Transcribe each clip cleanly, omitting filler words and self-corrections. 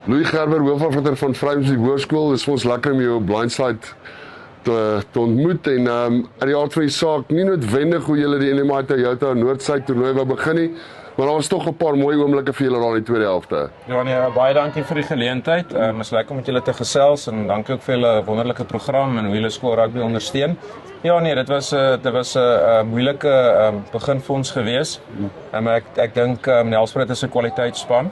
Louis Gerber, hoofafdeling van Vryheidsmusiek Hoërskool, dis vir ons lekker om jou op Blindside te ontmoet en uit die aard van die saak, nie noodwendig hoe julle die NMI Toyota Noordsuid toernooi wou begin nie, maar daar was tog 'n paar mooi oomblikke vir julle daar in die tweede helfte. Ja nee, baie dankie vir die geleentheid. Is lekker om met julle te gesels en dankie ook vir julle wonderlike program en hoe julle skool rugby ondersteun. Ja nee, dit was 'n moeilike begin vir ons gewees. Ek dink Nelspruit is 'n kwaliteitsspan.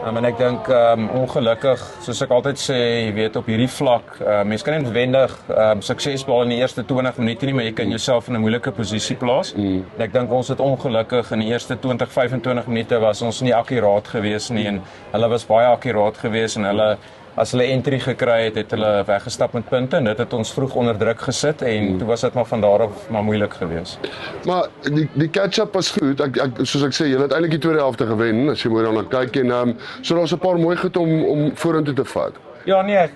En ek dink ongelukkig, soos ek altyd sê, jy weet op hierdie vlak, mens kan nie noodwendig sukses behaal in die eerste 20 minute nie, maar jy kan jouself in 'n moeilike posisie plaas. En ek dink ons het ongelukkig in die eerste 20-25 minute was ons nie akkuraat gewees nie en hulle was baie akkuraat gewees en as hulle entry gekry het hulle weggestap met punte en dit het ons vroeg onder druk gesit en toe was dit maar van daar af maar moeilik gewees. Maar die catch-up was goed. Soos ek sê, julle het eintlik die tweede helfte gewen as jy mooi daarna kyk en so daar's 'n paar mooi goed om vorentoe te vat. Ja nee,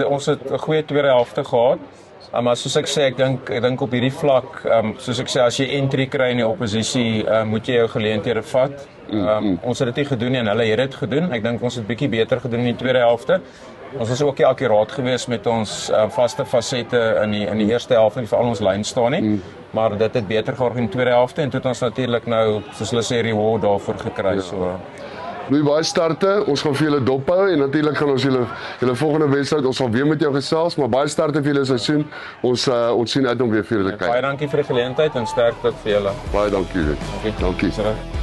ons het 'n goeie tweede helfte gehad. Maar soos ek sê, ek dink op hierdie vlak, soos ek sê, as jy entry kry in die oppositie, moet jy jou geleenthede vat. Ons het dit nie gedoen nie en hulle het dit gedoen. Ek dink ons het bietjie beter gedoen in die tweede helfte. Ons was ook nie akkuraat geweest met ons vaste fasette in die eerste helfte nie, veral ons lyn staan nie. Maar dit het beter georganiseer in die tweede helfte en toe het ons natuurlik nou, soos hulle sê, reward daarvoor gekry. Ja. So Louis, baie starte, ons gaan vir julle dophou en natuurlik gaan ons julle volgende wedstryd, ons sal weer met jou gesels, maar baie starte vir julle seisoen. Ons sien uit om weer vir julle te kyk. Baie dankie vir die geleentheid en sterkte vir julle. Baie dankie. Dankie. Sorry.